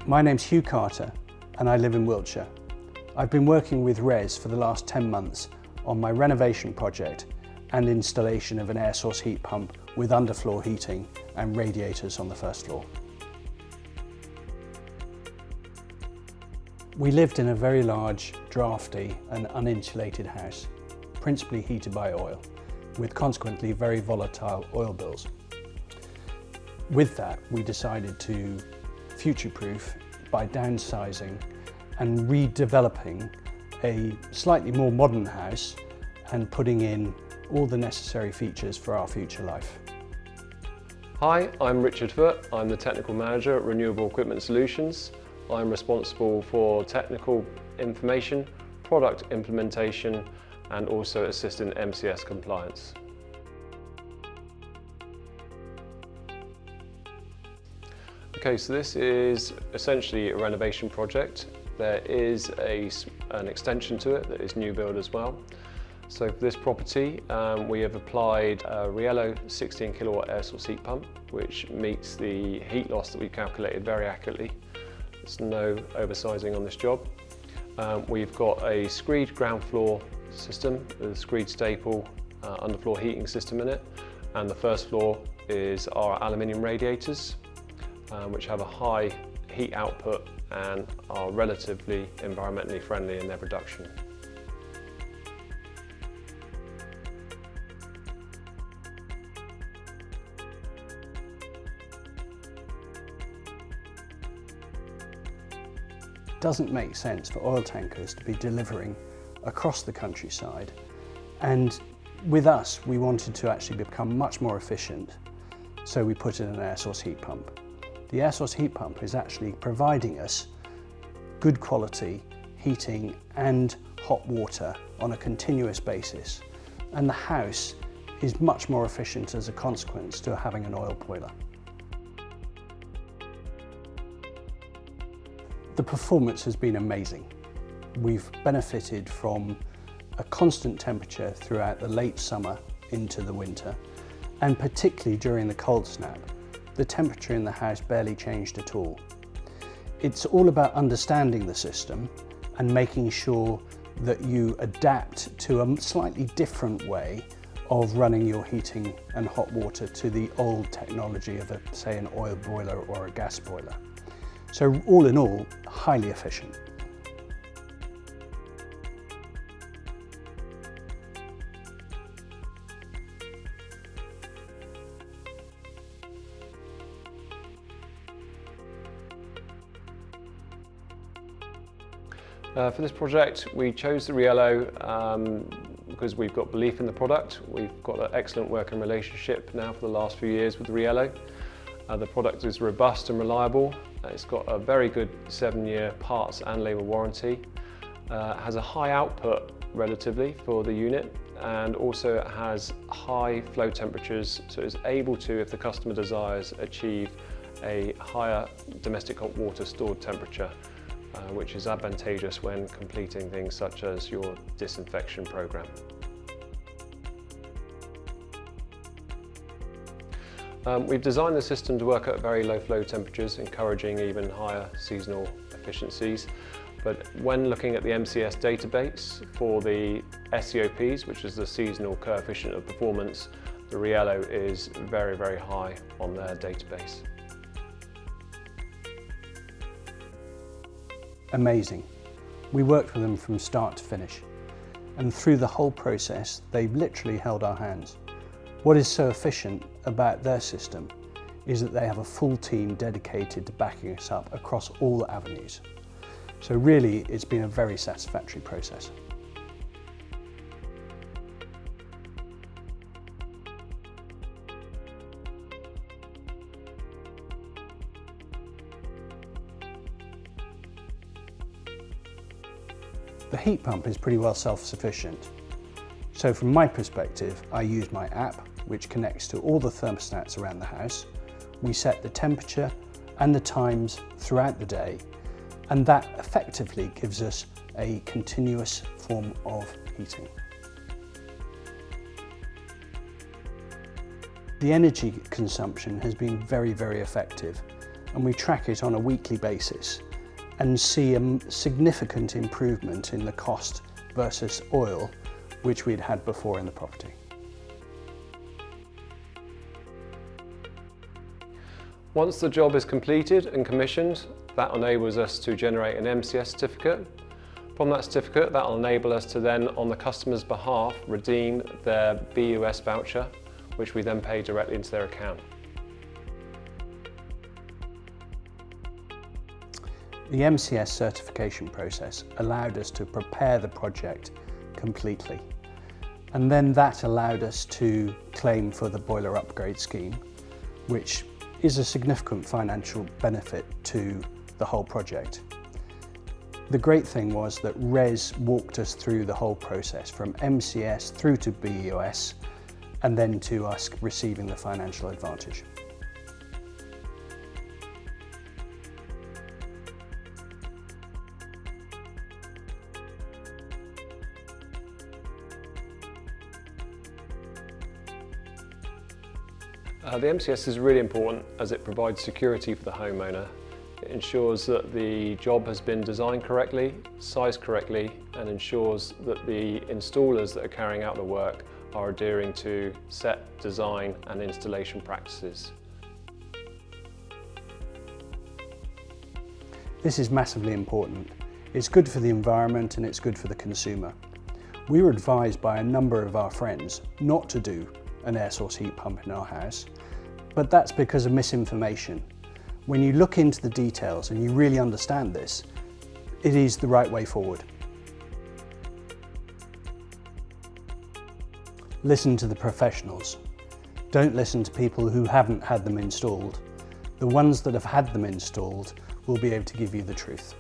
My name's Hugh Carter and I live in Wiltshire. I've been working with RES for the last 10 months on my renovation project and installation of an air source heat pump with underfloor heating and radiators on the first floor. We lived in a very large, drafty and uninsulated house, principally heated by oil, with consequently very volatile oil bills. With that, we decided to future-proof by downsizing and redeveloping a slightly more modern house and putting in all the necessary features for our future life. Hi, I'm Richard Foote. I'm the Technical Manager at Renewable Equipment Solutions. I'm responsible for technical information, product implementation and also assisting MCS compliance. Okay, so this is essentially a renovation project. There is an extension to it that is new build as well. So for this property, we have applied a Riello 16 kilowatt air source heat pump, which meets the heat loss that we calculated very accurately. There's no oversizing on this job. We've got a screed ground floor system with a screed staple underfloor heating system in it. And the first floor is our aluminium radiators, which have a high heat output and are relatively environmentally friendly in their production. It doesn't make sense for oil tankers to be delivering across the countryside, and with us we wanted to actually become much more efficient, so we put in an air source heat pump. The air source heat pump is actually providing us good quality heating and hot water on a continuous basis, and the house is much more efficient as a consequence to having an oil boiler. The performance has been amazing. We've benefited from a constant temperature throughout the late summer into the winter, and particularly during the cold snap. The temperature in the house barely changed at all. It's all about understanding the system and making sure that you adapt to a slightly different way of running your heating and hot water to the old technology of, say, an oil boiler or a gas boiler. So all in all, highly efficient. For this project, we chose the Riello because we've got belief in the product. We've got an excellent working relationship now for the last few years with the Riello. The product is robust and reliable. It's got a very good 7-year parts and labour warranty. Has a high output relatively for the unit, and also it has high flow temperatures, so it's able to, if the customer desires, achieve a higher domestic hot water stored temperature, which is advantageous when completing things such as your disinfection program. We've designed the system to work at very low flow temperatures, encouraging even higher seasonal efficiencies. But when looking at the MCS database for the SCOPs, which is the seasonal coefficient of performance, the Riello is very, very high on their database. Amazing. We worked with them from start to finish, and through the whole process they literally held our hands. What is so efficient about their system is that they have a full team dedicated to backing us up across all avenues. So really it's been a very satisfactory process. The heat pump is pretty well self-sufficient. So from my perspective, I use my app, which connects to all the thermostats around the house. We set the temperature and the times throughout the day, and that effectively gives us a continuous form of heating. The energy consumption has been very, very effective, and we track it on a weekly basis and see a significant improvement in the cost versus oil which we'd had before in the property. Once the job is completed and commissioned, that enables us to generate an MCS certificate. From that certificate, that will enable us to then, on the customer's behalf, redeem their BUS voucher, which we then pay directly into their account. The MCS certification process allowed us to prepare the project completely, and then that allowed us to claim for the boiler upgrade scheme, which is a significant financial benefit to the whole project. The great thing was that RES walked us through the whole process from MCS through to BUS and then to us receiving the financial advantage. The MCS is really important as it provides security for the homeowner. It ensures that the job has been designed correctly, sized correctly, and ensures that the installers that are carrying out the work are adhering to set design and installation practices. This is massively important. It's good for the environment and it's good for the consumer. We were advised by a number of our friends not to do an air source heat pump in our house, but that's because of misinformation. When you look into the details and you really understand this, it is the right way forward. Listen to the professionals. Don't listen to people who haven't had them installed. The ones that have had them installed will be able to give you the truth.